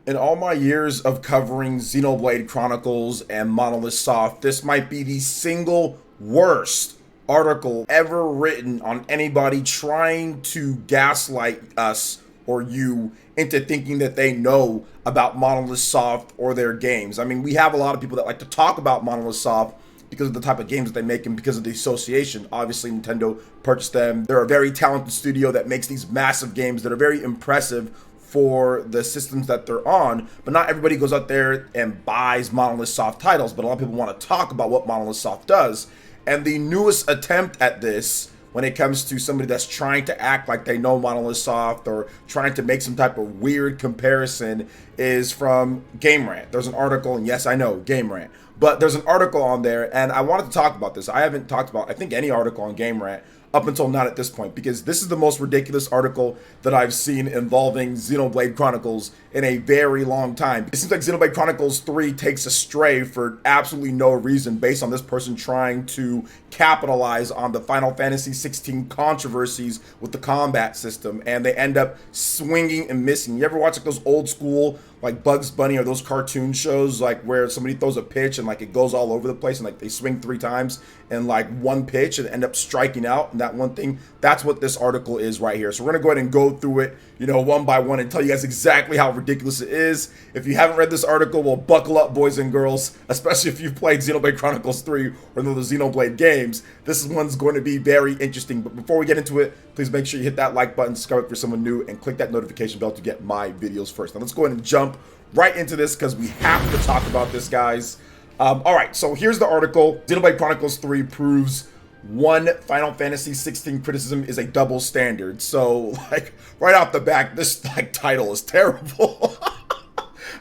In all my years of covering Xenoblade Chronicles and Monolith Soft, this might be the single worst article ever written on anybody trying to gaslight us or you into thinking that they know about Monolith Soft or their games. I mean, we have a lot of people that like to talk about Monolith Soft because of the type of games that they make and because of the association. Obviously, Nintendo purchased them. They're a very talented studio that makes these massive games that are very impressive for the systems that they're on, but not everybody goes out there and buys Monolith Soft titles, but a lot of people want to talk about what Monolith Soft does. And the newest attempt at this, when it comes to somebody that's trying to act like they know Monolith Soft or trying to make some type of weird comparison, is from GameRant. There's an article, and yes, I know, GameRant, but there's an article on there, and I wanted to talk about this. I haven't talked about, I think, any article on GameRant up until not at this point, because this is the most ridiculous article that I've seen involving Xenoblade Chronicles in a very long time. It seems like Xenoblade Chronicles 3 takes a stray for absolutely no reason based on this person trying to capitalize on the Final Fantasy 16 controversies with the combat system, and they end up swinging and missing. You ever watch like those old school like Bugs Bunny or those cartoon shows like where somebody throws a pitch and like it goes all over the place and like they swing 3 times and like one pitch and end up striking out, and that one thing, that's what this article is right here. So we're gonna go ahead and go through it, you know, one by one and tell you guys exactly how ridiculous it is. If you haven't read this article, well, buckle up, boys and girls, especially if you've played Xenoblade Chronicles 3 or the Xenoblade games. This one's going to be very interesting. But before we get into it, please make sure you hit that like button, subscribe for someone new, and click that notification bell to get my videos first. Now let's go ahead and jump right into this because we have to talk about this, guys. All right, so here's the article. Xenoblade Chronicles 3 proves one Final Fantasy 16 criticism is a double standard. So, like, right off the back, this like title is terrible.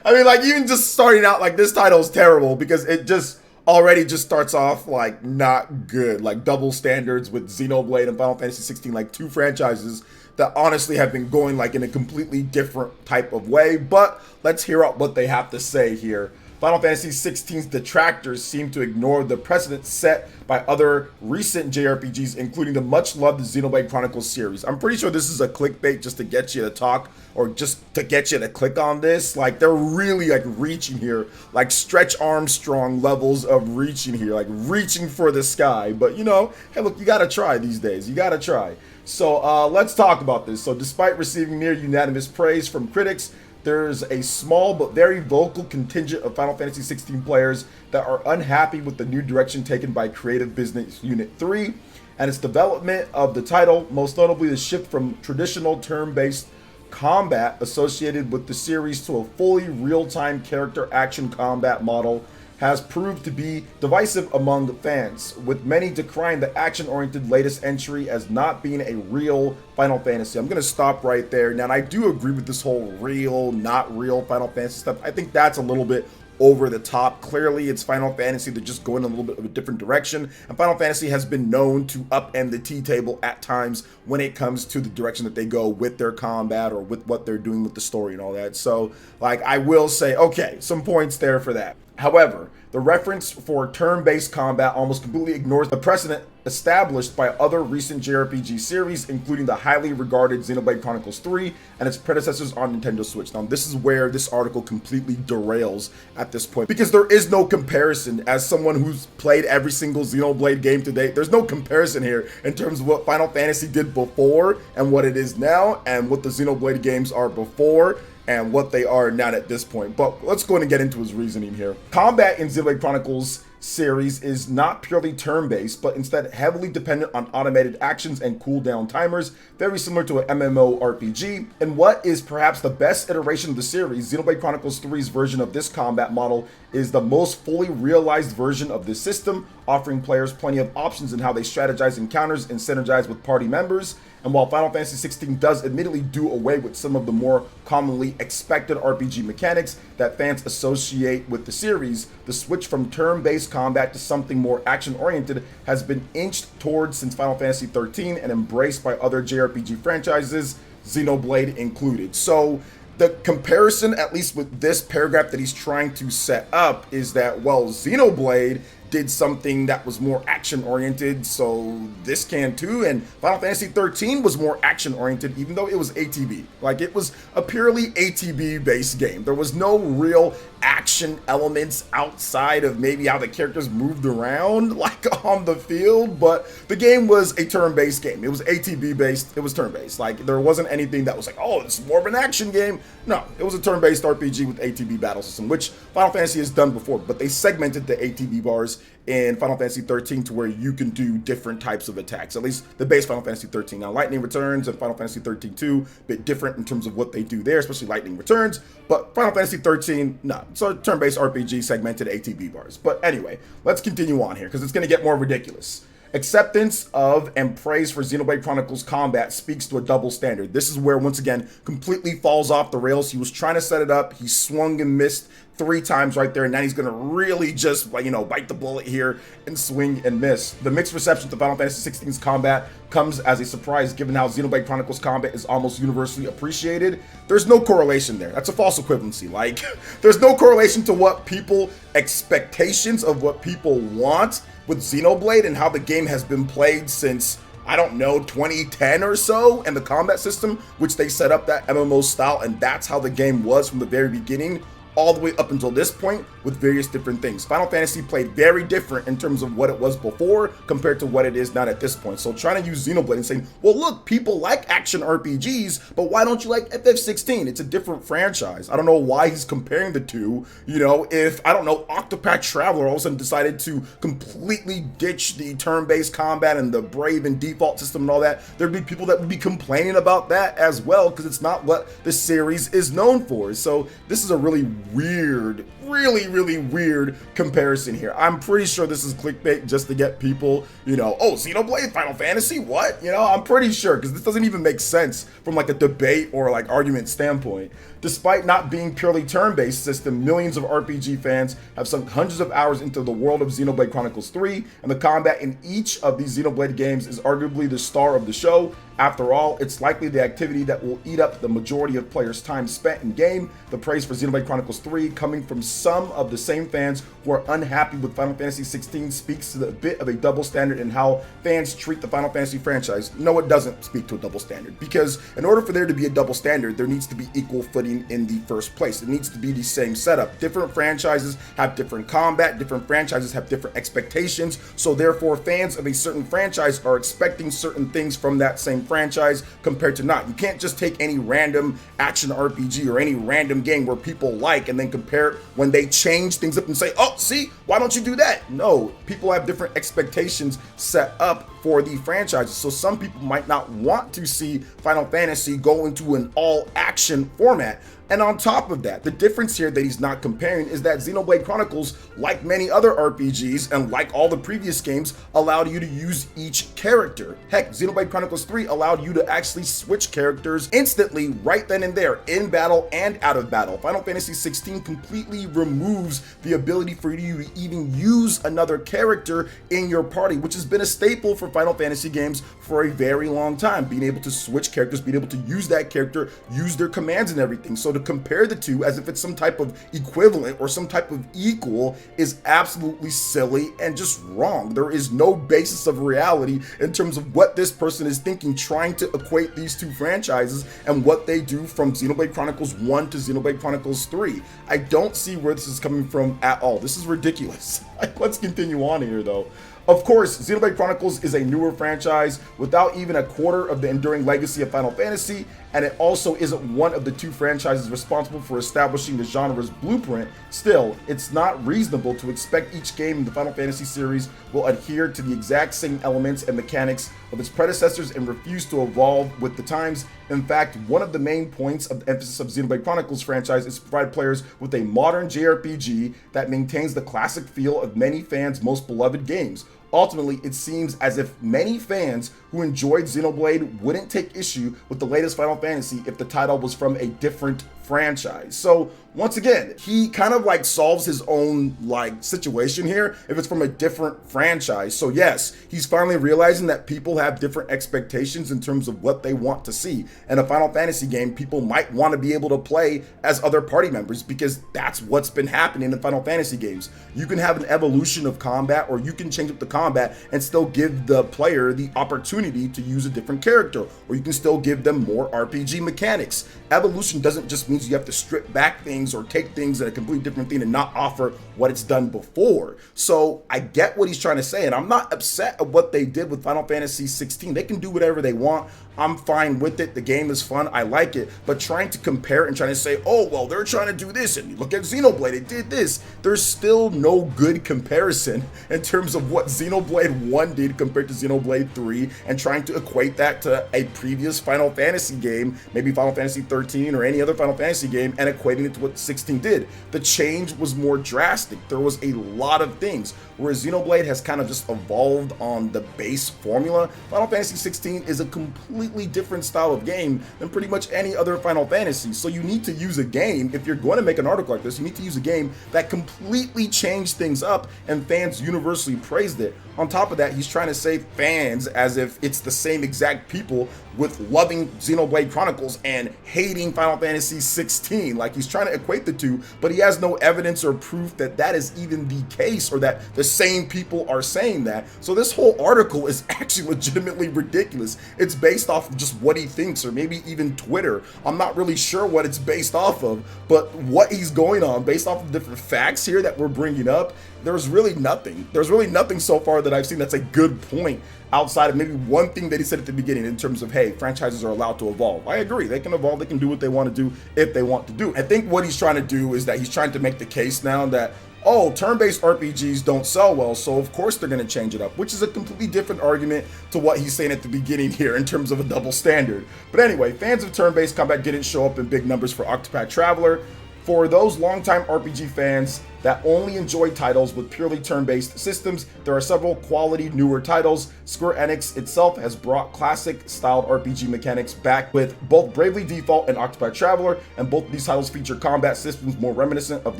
I mean, like, even just starting out, like, this title is terrible because it just already just starts off like not good. Like double standards with Xenoblade and Final Fantasy 16, like two franchises that honestly have been going like in a completely different type of way. But let's hear out what they have to say here. Final Fantasy XVI's detractors seem to ignore the precedent set by other recent JRPGs, including the much-loved Xenoblade Chronicles series. I'm pretty sure this is a clickbait just to get you to talk or just to get you to click on this. Like, they're really, like, reaching here. Like, Stretch Armstrong levels of reaching here. Like, reaching for the sky. But, you know, hey, look, you gotta try these days. You gotta try. So, let's talk about this. So, despite receiving near unanimous praise from critics, there's a small but very vocal contingent of Final Fantasy 16 players that are unhappy with the new direction taken by Creative Business Unit 3 and its development of the title, most notably the shift from traditional turn-based combat associated with the series to a fully real-time character action combat model has proved to be divisive among the fans, with many decrying the action-oriented latest entry as not being a real Final Fantasy. I'm going to stop right there. Now, and I do agree with this whole real, not real Final Fantasy stuff. I think that's a little bit over the top. Clearly, it's Final Fantasy. They're just going in a little bit of a different direction. And Final Fantasy has been known to upend the tea table at times when it comes to the direction that they go with their combat or with what they're doing with the story and all that. So, like, I will say, okay, some points there for that. However, the reference for turn-based combat almost completely ignores the precedent established by other recent JRPG series, including the highly regarded Xenoblade Chronicles 3 and its predecessors on Nintendo Switch. Now, this is where this article completely derails at this point, because there is no comparison. As someone who's played every single Xenoblade game to date, there's no comparison here in terms of what Final Fantasy did before and what it is now, and what the Xenoblade games are before and what they are not at this point. But let's go ahead and get into his reasoning here. Combat in Xenoblade Chronicles series is not purely turn-based, but instead heavily dependent on automated actions and cooldown timers, very similar to an MMORPG. And what is perhaps the best iteration of the series, Xenoblade Chronicles 3's version of this combat model is the most fully realized version of this system, offering players plenty of options in how they strategize encounters and synergize with party members. And while Final Fantasy 16 does admittedly do away with some of the more commonly expected RPG mechanics that fans associate with the series, the switch from turn-based combat to something more action-oriented has been inched towards since Final Fantasy 13 and embraced by other JRPG franchises, Xenoblade included. So the comparison, at least with this paragraph that he's trying to set up, is that, well, Xenoblade did something that was more action oriented, so this can too. And Final Fantasy 13 was more action oriented, even though it was ATB. Like, it was a purely ATB based game. There was no real action elements outside of maybe how the characters moved around like on the field, but the game was a turn-based game. It was ATB based, it was turn-based. Like, there wasn't anything that was like, oh, it's more of an action game. No, it was a turn-based RPG with ATB battle system, which Final Fantasy has done before, but they segmented the ATB bars in Final Fantasy 13 to where you can do different types of attacks, at least the base Final Fantasy 13. Now, Lightning Returns and Final Fantasy 13 2, a bit different in terms of what they do there, especially Lightning Returns, but Final Fantasy 13, no, it's a turn-based RPG segmented ATB bars. But anyway, let's continue on here, because it's going to get more ridiculous. Acceptance of and praise for Xenoblade Chronicles combat speaks to a double standard. This is where, once again, completely falls off the rails. He was trying to set it up. He swung and missed 3 times right there, and now he's going to really just, like, bite the bullet here and swing and miss. The mixed reception to Final Fantasy XVI's combat comes as a surprise, given how Xenoblade Chronicles combat is almost universally appreciated. There's no correlation there. That's a false equivalency. Like, there's no correlation to what people expectations of what people want with Xenoblade and how the game has been played since, I don't know, 2010 or so, and the combat system, which they set up that MMO style, and that's how the game was from the very beginning, all the way up until this point with various different things. Final Fantasy played very different in terms of what it was before compared to what it is not at this point. So trying to use Xenoblade and saying, well, look, people like action RPGs, but why don't you like FF16? It's a different franchise. I don't know why he's comparing the two. If, I don't know, Octopath Traveler all of a sudden decided to completely ditch the turn-based combat and the Brave and default system and all that, there'd be people that would be complaining about that as well, because it's not what the series is known for. So this is a really weird, really weird comparison here. I'm pretty sure this is clickbait just to get people, oh, Xenoblade, Final Fantasy, what? I'm pretty sure, because this doesn't even make sense from like a debate or like argument standpoint. Despite not being purely turn-based system, millions of RPG fans have sunk hundreds of hours into the world of Xenoblade Chronicles 3, and the combat in each of these Xenoblade games is arguably the star of the show. After all, it's likely the activity that will eat up the majority of players' time spent in game. The praise for Xenoblade Chronicles 3 coming from some of the same fans who are unhappy with Final Fantasy 16 speaks to the bit of a double standard in how fans treat the Final Fantasy franchise. No, it doesn't speak to a double standard, because in order for there to be a double standard, there needs to be equal footing in the first place. It needs to be the same setup. Different franchises have different combat, different franchises have different expectations, so therefore fans of a certain franchise are expecting certain things from that same franchise compared to not. You can't just take any random action RPG or any random game where people like and then compare it when they change things up and say, oh, see, why don't you do that? No, people have different expectations set up for the franchises. So some people might not want to see Final Fantasy go into an all action format. And on top of that, the difference here that he's not comparing is that Xenoblade Chronicles, like many other RPGs and like all the previous games, allowed you to use each character. Heck, Xenoblade Chronicles 3 allowed you to actually switch characters instantly right then and there, in battle and out of battle. Final Fantasy 16 completely removes the ability for you to even use another character in your party, which has been a staple for Final Fantasy games for a very long time. Being able to switch characters, being able to use that character, use their commands and everything. So to compare the two as if it's some type of equivalent or some type of equal is absolutely silly and just wrong. There is no basis of reality in terms of what this person is thinking, trying to equate these two franchises and what they do from Xenoblade Chronicles 1 to Xenoblade Chronicles 3. I don't see where this is coming from at all. This is ridiculous. Let's continue on here though. Of course, Xenoblade Chronicles is a newer franchise without even a quarter of the enduring legacy of Final Fantasy, and it also isn't one of the two franchises responsible for establishing the genre's blueprint. Still, it's not reasonable to expect each game in the Final Fantasy series will adhere to the exact same elements and mechanics of its predecessors and refuse to evolve with the times. In fact, one of the main points of emphasis of Xenoblade Chronicles franchise is to provide players with a modern JRPG that maintains the classic feel of many fans' most beloved games. Ultimately, it seems as if many fans who enjoyed Xenoblade wouldn't take issue with the latest Final Fantasy if the title was from a different franchise. So once again, he kind of like solves his own like situation here if it's from a different franchise. So yes, he's finally realizing that people have different expectations in terms of what they want to see. And a Final Fantasy game, people might want to be able to play as other party members because that's what's been happening in Final Fantasy games. You can have an evolution of combat, or you can change up the combat and still give the player the opportunity to use a different character, or you can still give them more RPG mechanics. Evolution doesn't just mean you have to strip back things or take things in a completely different thing and not offer what it's done before. So I get what he's trying to say, and I'm not upset at what they did with Final Fantasy 16. They can do whatever they want. I'm fine with it. The game is fun. I like it. But trying to compare and trying to say, oh, well, they're trying to do this, and look at Xenoblade, it did this. There's still no good comparison in terms of what Xenoblade 1 did compared to Xenoblade 3, and trying to equate that to a previous Final Fantasy game, maybe Final Fantasy 13 or any other Final Fantasy game, and equating it to what 16 did. The change was more drastic. There was a lot of things, whereas Xenoblade has kind of just evolved on the base formula. Final Fantasy 16 is a completely different style of game than pretty much any other Final Fantasy. So you need to use a game, if you're going to make an article like this, you need to use a game that completely changed things up, and fans universally praised it. On top of that, he's trying to say fans as if it's the same exact people with loving Xenoblade Chronicles and hating Final Fantasy 16. Like, he's trying to equate the two, but he has no evidence or proof that that is even the case, or that the same people are saying that. So this whole article is actually legitimately ridiculous. It's based off of just what he thinks, or maybe even Twitter. I'm not really sure what it's based off of, but what he's going on based off of different facts here that we're bringing up, there's really nothing. There's really nothing so far that I've seen that's a good point, outside of maybe one thing that he said at the beginning in terms of, hey, franchises are allowed to evolve. I agree. They can evolve. They can do what they want to do if they want to do. I think what he's trying to do is that he's trying to make the case now that, oh, turn-based RPGs don't sell well, so of course they're going to change it up, which is a completely different argument to what he's saying at the beginning here in terms of a double standard. But anyway, fans of turn-based combat didn't show up in big numbers for Octopath Traveler. For those longtime RPG fans that only enjoy titles with purely turn-based systems, there are several quality newer titles. Square Enix itself has brought classic-styled RPG mechanics back with both Bravely Default and Octopath Traveler, and both of these titles feature combat systems more reminiscent of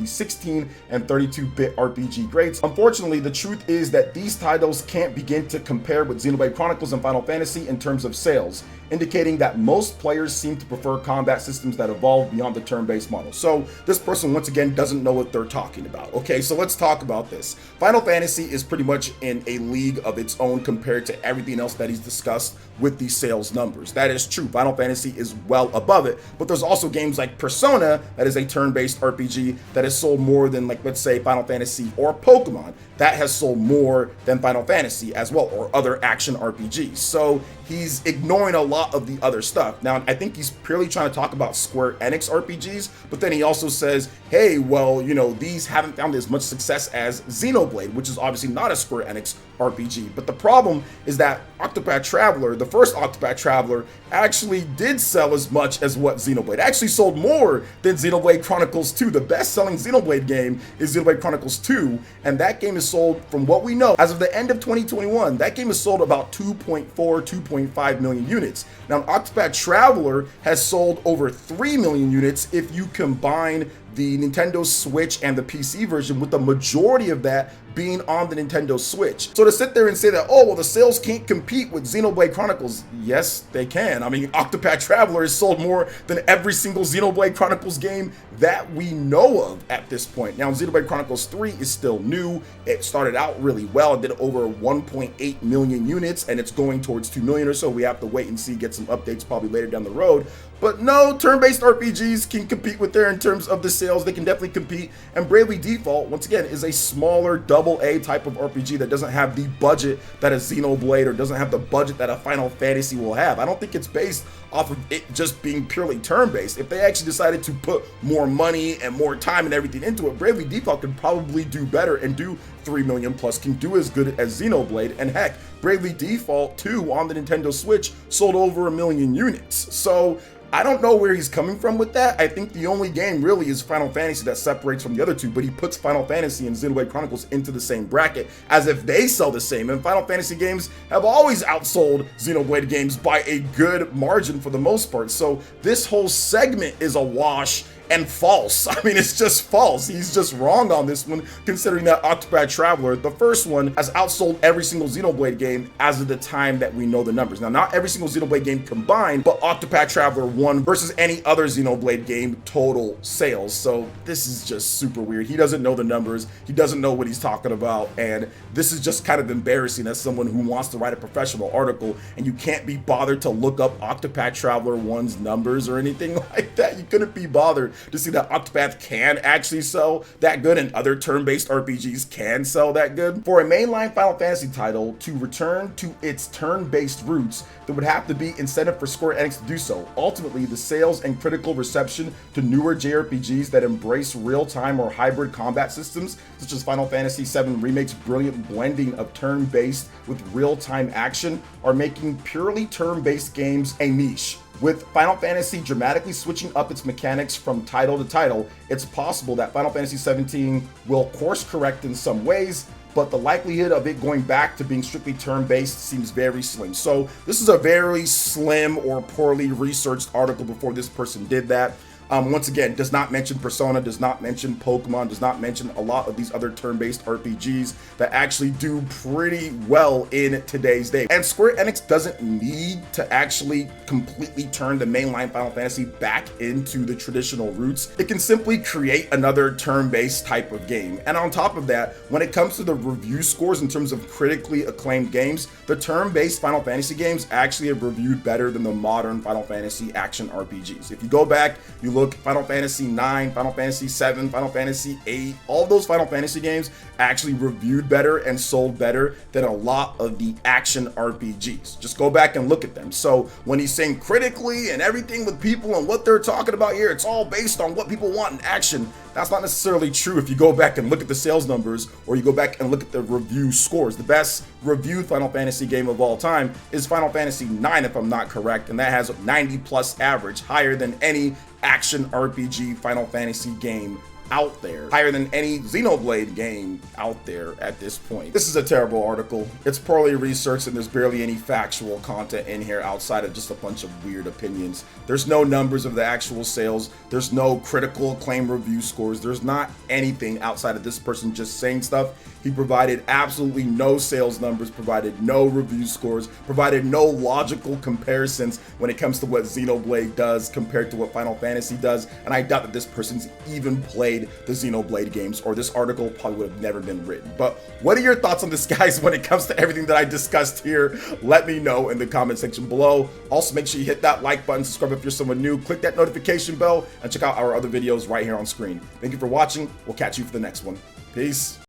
the 16 and 32-bit RPG greats. Unfortunately, the truth is that these titles can't begin to compare with Xenoblade Chronicles and Final Fantasy in terms of sales, indicating that most players seem to prefer combat systems that evolve beyond the turn-based model. So this person, once again, doesn't know what they're talking about. Okay, so let's talk about this. Final Fantasy is pretty much in a league of its own compared to everything else that he's discussed with these sales numbers. That is true. Final Fantasy is well above it, but there's also games like Persona, that is a turn-based RPG that has sold more than, like, let's say Final Fantasy, or Pokemon that has sold more than Final Fantasy as well, or other action RPGs. So he's ignoring a lot of the other stuff. Now, I think he's purely trying to talk about Square Enix RPGs, but then he also says, hey, well, you know, these haven't found as much success as Xenoblade, which is obviously not a Square Enix RPG. But the problem is that Octopath Traveler, the first Octopath Traveler, actually did sell as much as what Xenoblade. Actually sold more than Xenoblade Chronicles 2. The best-selling Xenoblade game is Xenoblade Chronicles 2, and that game is sold, from what we know, as of the end of 2021, that game has sold about 2.5 million units. Now, Octopath Traveler has sold over 3 million units if you combine the Nintendo Switch and the PC version, with the majority of that being on the Nintendo Switch. So to sit there and say that, oh, well, the sales can't compete with Xenoblade Chronicles, yes, they can. I mean, Octopath Traveler has sold more than every single Xenoblade Chronicles game that we know of at this point. Now, Xenoblade Chronicles 3 is still new. It started out really well. It did over 1.8 million units, and it's going towards 2 million or so. We have to wait and see, get some updates probably later down the road. But no, turn-based RPGs can compete with there in terms of the sales. They can definitely compete. And Bravely Default, once again, is a smaller AA type of RPG that doesn't have the budget that a Xenoblade, or doesn't have the budget that a Final Fantasy will have. I don't think it's based off of it just being purely turn-based. If they actually decided to put more money and more time and everything into it, Bravely Default could probably do better and do 3 million plus, can do as good as Xenoblade. And heck, Bravely Default 2 on the Nintendo Switch sold over 1 million units. So I don't know where he's coming from with that. I think the only game really is Final Fantasy that separates from the other two, but he puts Final Fantasy and Xenoblade Chronicles into the same bracket as if they sell the same. And Final Fantasy games have always outsold Xenoblade games by a good margin for the most part. So this whole segment is a wash, and false. I mean, it's just false. He's just wrong on this one, considering that Octopath Traveler, the first one, has outsold every single Xenoblade game as of the time that we know the numbers. Now, not every single Xenoblade game combined, but Octopath Traveler 1 versus any other Xenoblade game total sales. So this is just super weird. He doesn't know the numbers. He doesn't know what he's talking about. And this is just kind of embarrassing as someone who wants to write a professional article and you can't be bothered to look up Octopath Traveler 1's numbers or anything like that. You couldn't be bothered to see that Octopath can actually sell that good and other turn-based RPGs can sell that good. For a mainline Final Fantasy title to return to its turn-based roots, there would have to be incentive for Square Enix to do so. Ultimately, the sales and critical reception to newer JRPGs that embrace real-time or hybrid combat systems, such as Final Fantasy VII Remake's brilliant blending of turn-based with real-time action, are making purely turn-based games a niche. With Final Fantasy dramatically switching up its mechanics from title to title, it's possible that Final Fantasy XVII will course correct in some ways, but the likelihood of it going back to being strictly turn-based seems very slim. So this is a very slim or poorly researched article before this person did that. Once again, does not mention Persona, does not mention Pokemon, does not mention a lot of these other turn-based RPGs that actually do pretty well in today's day. And Square Enix doesn't need to actually completely turn the mainline Final Fantasy back into the traditional roots. It can simply create another turn-based type of game. And on top of that, when it comes to the review scores in terms of critically acclaimed games, the turn-based Final Fantasy games actually have reviewed better than the modern Final Fantasy action RPGs. If you go back, you look Final Fantasy 9, Final Fantasy 7, Final Fantasy 8, all those Final Fantasy games actually reviewed better and sold better than a lot of the action RPGs. Just go back and look at them. So when he's saying critically and everything with people and what they're talking about here, it's all based on what people want in action. That's not necessarily true if you go back and look at the sales numbers or you go back and look at the review scores. The best reviewed Final Fantasy game of all time is Final Fantasy 9, if I'm not correct, and that has 90 plus average, higher than any action RPG Final Fantasy game out there, higher than any Xenoblade game out there at this point. This is a terrible article. It's poorly researched and there's barely any factual content in here outside of just a bunch of weird opinions. There's no numbers of the actual sales. There's no critical acclaim review scores. There's not anything outside of this person just saying stuff. He provided absolutely no sales numbers, provided no review scores, provided no logical comparisons when it comes to what Xenoblade does compared to what Final Fantasy does, and I doubt that this person's even played the Xenoblade games, or this article probably would have never been written. But what are your thoughts on this, guys, when it comes to everything that I discussed here? Let me know in the comment section below. Also, make sure you hit that like button, subscribe if you're someone new, click that notification bell, and check out our other videos right here on screen. Thank you for watching. We'll catch you for the next one. Peace.